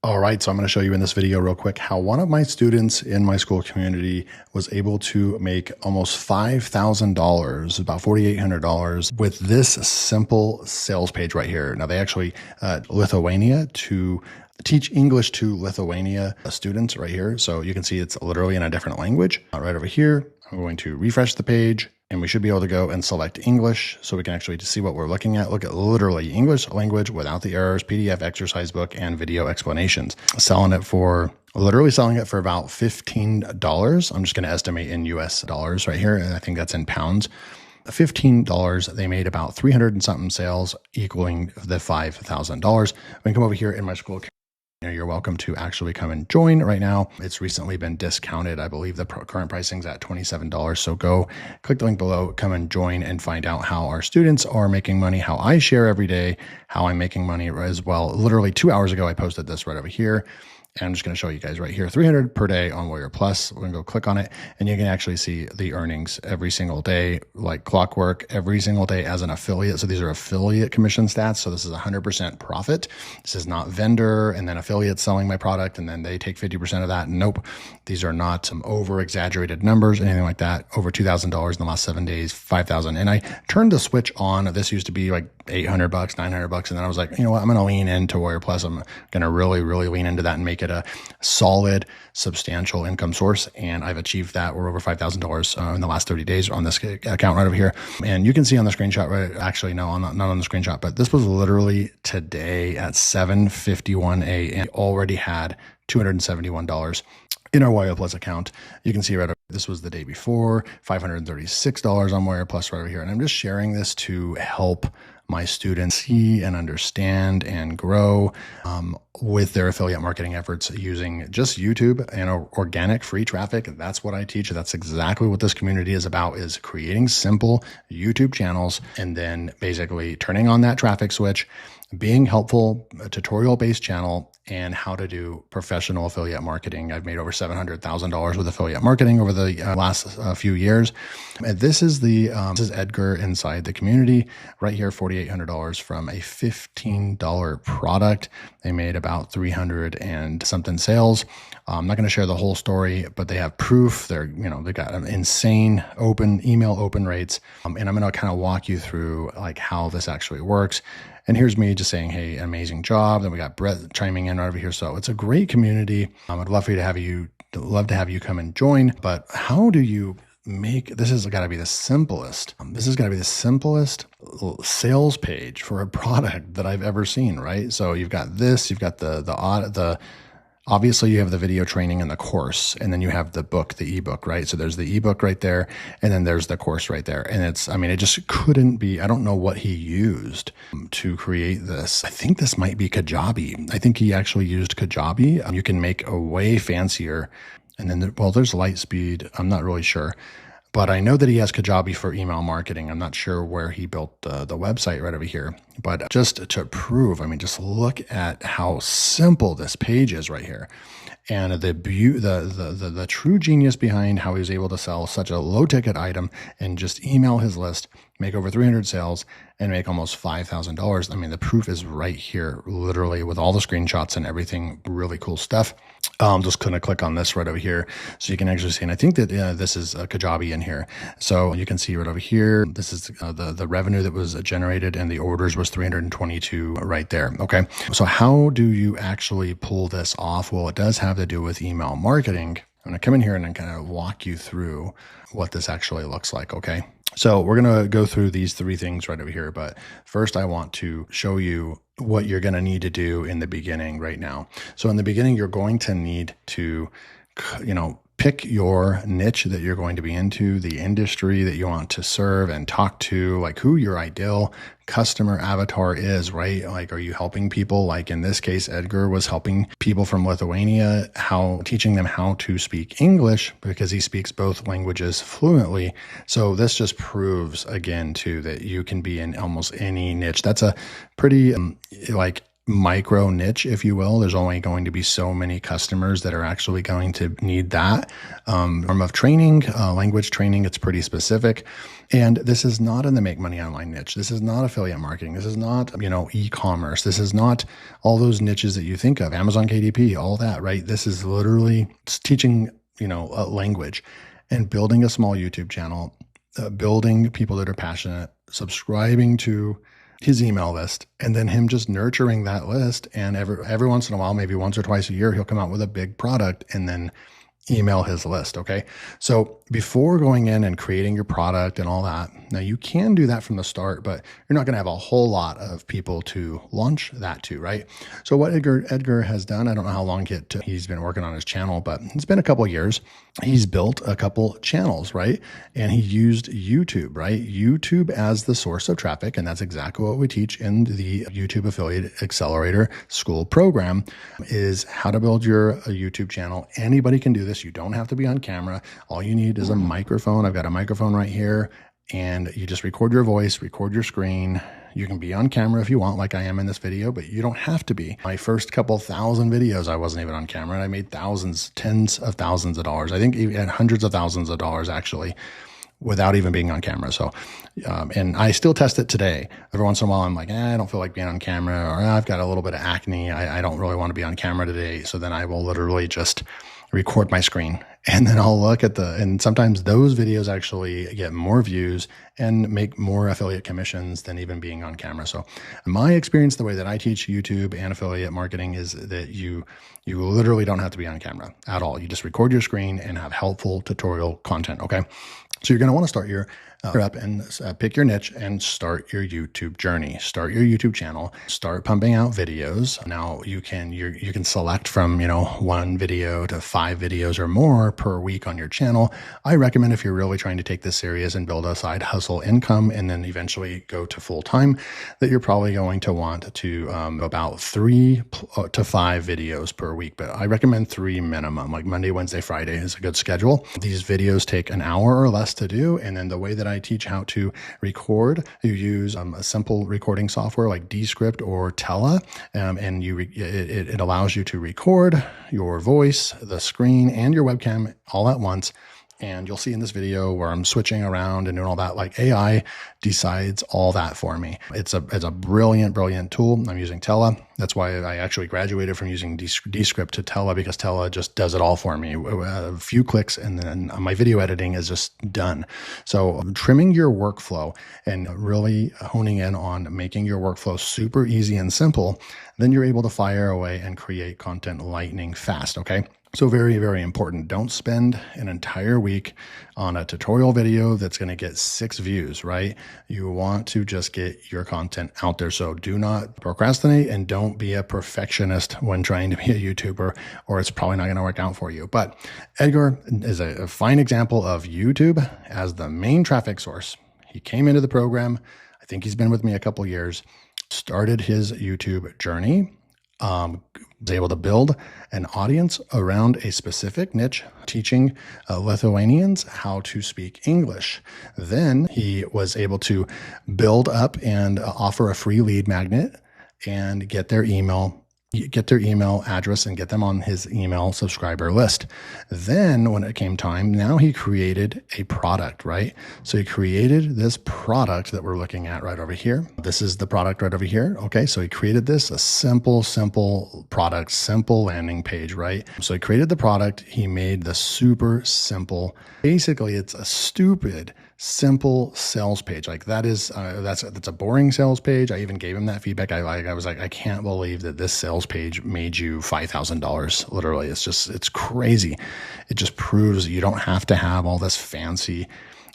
All right, so I'm going to show you in this video real quick how one of my students in my school community was able to make almost $5,000, about $4,800 with this simple sales page right here. Now they actually Lithuania to teach English to Lithuania students right here. So you can see it's literally in a different language. Right over here, I'm going to refresh the page and we should be able to go and select English so we can actually see what we're looking at. Look at literally English language without the errors, PDF exercise book, and video explanations. Literally selling it for about $15. I'm just going to estimate in US dollars right here. And I think that's in pounds. $15, they made about 300 and something sales equaling the $5,000. We can come over here in my school. You're welcome to actually come and join right now. It's recently been discounted. I believe the current pricing is at $27. So go click the link below, come and join and find out how our students are making money, how I share every day, how I'm making money as well. Literally 2 hours ago, I posted this right over here. And I'm just going to show you guys right here, 300 per day on Warrior Plus. We're going to go click on it and you can actually see the earnings every single day, like clockwork, every single day as an affiliate. So these are affiliate commission stats. So this is 100% profit. This is not vendor and then affiliates selling my product and then they take 50% of that. Nope. These are not some over exaggerated numbers, anything like that. Over $2,000 in the last 7 days, 5,000. And I turned the switch on. This used to be like $800, $900. And then I was like, you know what? I'm going to lean into Warrior Plus. I'm going to really lean into that and make it a solid, substantial income source. And I've achieved that. We're over $5,000 in the last 30 days on this account right over here. And you can see on the screenshot, right? Actually, no, not on the screenshot, but this was literally today at 7:51 a.m. Already had $271 in our Warrior Plus account. You can see right over, this was the day before, $536 on Warrior Plus right over here. And I'm just sharing this to help my students see and understand and grow with their affiliate marketing efforts using just YouTube and organic free traffic. That's what I teach. That's exactly what this community is about, is creating simple YouTube channels and then basically turning on that traffic switch, being helpful, a tutorial-based channel, and how to do professional affiliate marketing. I've made over $700,000 with affiliate marketing over the last few years. And this is this is Edgar inside the community right here, $4,800 from a $15 product. They made about 300 and something sales. I'm not going to share the whole story, but they have proof. They got insane email open rates. And I'm going to kind of walk you through like how this actually works. And here's me just saying, hey, amazing job. Then we got Brett chiming in over here. So it's a great community. I'd love to have you come and join. But how do you make this? Has got to be the simplest. This is got to be the simplest sales page for a product that I've ever seen. Right. So you've got this. You've got obviously, you have the video training and the course, and then you have the book, the ebook, right? So there's the ebook right there, and then there's the course right there. And it just couldn't be, I don't know what he used to create this. I think this might be Kajabi. I think he actually used Kajabi. You can make a way fancier. And then, there's Lightspeed. I'm not really sure. But I know that he has Kajabi for email marketing. I'm not sure where he built the website right over here. But just to prove, just look at how simple this page is right here. And the true genius behind how he was able to sell such a low ticket item and just email his list, make over 300 sales, and make almost $5,000. The proof is right here, literally with all the screenshots and everything, really cool stuff. I'm just going to click on this right over here so you can actually see. And I think that this is Kajabi in here. So you can see right over here, this is the revenue that was generated and the orders was 322 right there. Okay. So how do you actually pull this off? Well, it does have to do with email marketing. I'm going to come in here and then kind of walk you through what this actually looks like. Okay. So we're going to go through these three things right over here. But first, I want to show you what you're going to need to do in the beginning right now. So in the beginning, you're going to need to, pick your niche that you're going to be into, the industry that you want to serve and talk to, like who your ideal customer avatar is, right? Like, are you helping people? Like in this case, Edgar was helping people from Lithuania, teaching them how to speak English because he speaks both languages fluently. So this just proves again too, that you can be in almost any niche. That's a pretty micro niche, if you will. There's only going to be so many customers that are actually going to need that form of training, language training. It's pretty specific. And this is not in the make money online niche. This is not affiliate marketing. This is not, e-commerce. This is not all those niches that you think of, Amazon KDP, all that, right? This is literally teaching, a language and building a small YouTube channel, building people that are passionate, subscribing to his email list, and then him just nurturing that list. And every once in a while, maybe once or twice a year, he'll come out with a big product and then email his list. Okay. So before going in and creating your product and all that, now you can do that from the start, but you're not going to have a whole lot of people to launch that to, right? So what Edgar has done, I don't know how long he's been working on his channel, but it's been a couple of years. He's built a couple channels, right? And he used YouTube, right? YouTube as the source of traffic. And that's exactly what we teach in the YouTube Affiliate Accelerator School program, is how to build your YouTube channel. Anybody can do this. You don't have to be on camera. All you need is a microphone. I've got a microphone right here, and you just record your voice, record your screen. You can be on camera if you want, like I am in this video, but you don't have to be. My first couple thousand videos, I wasn't even on camera, and I made thousands, tens of thousands of dollars. I think even hundreds of thousands of dollars actually, without even being on camera. So, and I still test it today. Every once in a while, I'm like, I don't feel like being on camera, or I've got a little bit of acne. I don't really want to be on camera today. So then I will literally just record my screen, and then I'll look at and sometimes those videos actually get more views and make more affiliate commissions than even being on camera. So in my experience, the way that I teach YouTube and affiliate marketing is that you literally don't have to be on camera at all. You just record your screen and have helpful tutorial content. Okay. So you're going to want to start your up and pick your niche and start your YouTube journey. Start your YouTube channel. Start pumping out videos. Now you can select from 1 video to 5 videos or more per week on your channel. I recommend, if you're really trying to take this serious and build a side hustle income and then eventually go to full time, that you're probably going to want to about 3 to 5 videos per week. But I recommend 3 minimum. Like Monday, Wednesday, Friday is a good schedule. These videos take an hour or less to do, and then the way that I teach how to record, you use a simple recording software like Descript or Tela, and it allows you to record your voice, the screen, and your webcam all at once. And you'll see in this video where I'm switching around and doing all that, like AI decides all that for me. It's a brilliant, brilliant tool. I'm using Tela. That's why I actually graduated from using Descript to Tela, because Tela just does it all for me. A few clicks and then my video editing is just done. So trimming your workflow and really honing in on making your workflow super easy and simple, then you're able to fire away and create content lightning fast. Okay. So very, very important. Don't spend an entire week on a tutorial video that's going to get 6 views, right? You want to just get your content out there. So do not procrastinate and don't be a perfectionist when trying to be a YouTuber, or it's probably not going to work out for you. But Edgar is a fine example of YouTube as the main traffic source. He came into the program. I think he's been with me a couple of years, started his YouTube journey, was able to build an audience around a specific niche, teaching Lithuanians how to speak English. Then he was able to build up and offer a free lead magnet and get their email address and get them on his email subscriber list. Then when it came time, now he created a product, right? So he created this product that we're looking at right over here. This is the product right over here. Okay. So he created this, a simple product, simple landing page, right? So he created the product. He made the super simple. Basically, it's a stupid simple sales page. Like that's a boring sales page. I even gave him that feedback. I was like, I can't believe that this sales page made you $5,000. Literally, it's crazy. It just proves you don't have to have all this fancy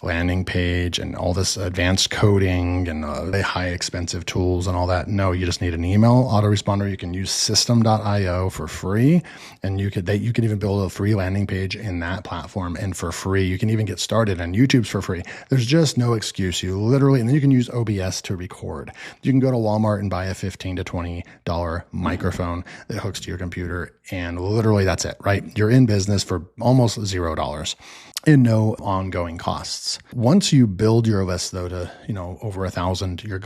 landing page and all this advanced coding and high expensive tools and all that. No, you just need an email autoresponder. You can use system.io for free, and you could even build a free landing page in that platform, and for free. You can even get started, and YouTube's for free. There's just no excuse. You literally, and then you can use OBS to record. You can go to Walmart and buy a $15 to $20 microphone that hooks to your computer, and literally that's it, right? You're in business for almost $0 and no ongoing costs. lists. Once you build your list though to, over 1,000 your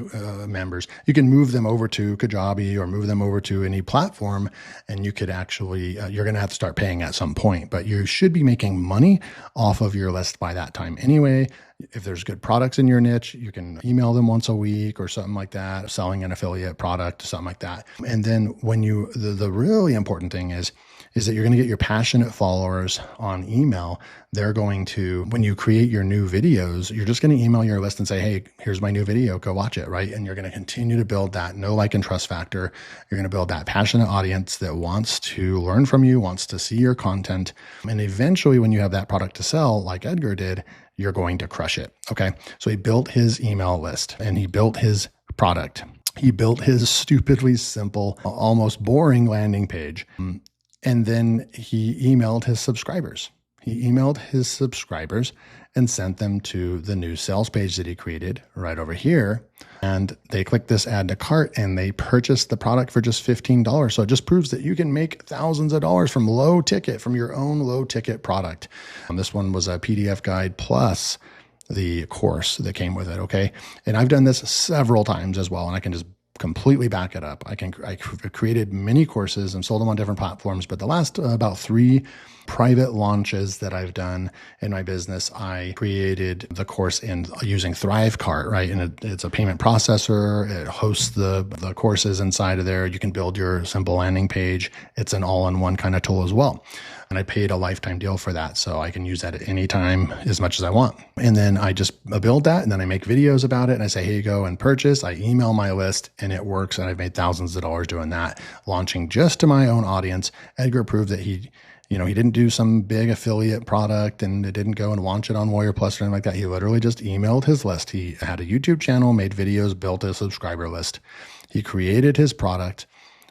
members, you can move them over to Kajabi or move them over to any platform, and you could actually, you're going to have to start paying at some point, but you should be making money off of your list by that time anyway. If there's good products in your niche, you can email them once a week or something like that, selling an affiliate product, something like that. And then when the really important thing is that you're going to get your passionate followers on email. They're going to, when you create your new videos, you're just going to email your list and say, hey, here's my new video, go watch it, right? And you're going to continue to build that know, like, and trust factor. You're going to build that passionate audience that wants to learn from you, wants to see your content. And eventually when you have that product to sell, like Edgar did, you're going to crush it. Okay. So he built his email list and he built his product. He built his stupidly simple, almost boring landing page. And then he emailed his subscribers. He emailed his subscribers and sent them to the new sales page that he created right over here. And they clicked this add to cart and they purchased the product for just $15. So it just proves that you can make thousands of dollars from your own low ticket product. This one was a PDF guide plus the course that came with it. Okay. And I've done this several times as well. And I can just completely back it up. I created many courses and sold them on different platforms, but the last about 3 private launches that I've done in my business, I created the course using Thrivecart, right? And it's a payment processor. It hosts the courses inside of there. You can build your simple landing page. It's an all-in-one kind of tool as well. And I paid a lifetime deal for that. So I can use that at any time as much as I want. And then I just build that and then I make videos about it and I say, here you go and purchase. I email my list and it works. And I've made thousands of dollars doing that, launching just to my own audience. Edgar proved that he didn't do some big affiliate product and it didn't go and launch it on Warrior Plus or anything like that. He literally just emailed his list. He had a YouTube channel, made videos, built a subscriber list. He created his product.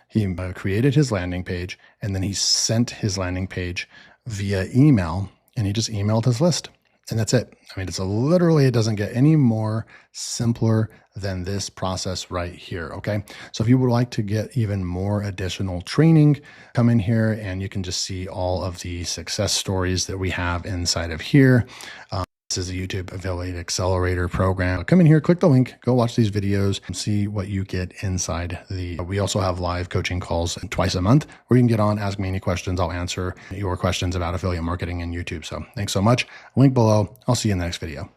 He created his landing page, and then he sent his landing page via email, and he just emailed his list. And that's it. I mean, it doesn't get any more simpler than this process right here. Okay. So if you would like to get even more additional training, come in here and you can just see all of the success stories that we have inside of here. This is a YouTube Affiliate Accelerator program. Come in here, click the link, go watch these videos and see what you get inside we also have live coaching calls twice a month where you can get on, ask me any questions. I'll answer your questions about affiliate marketing and YouTube. So thanks so much. Link below. I'll see you in the next video.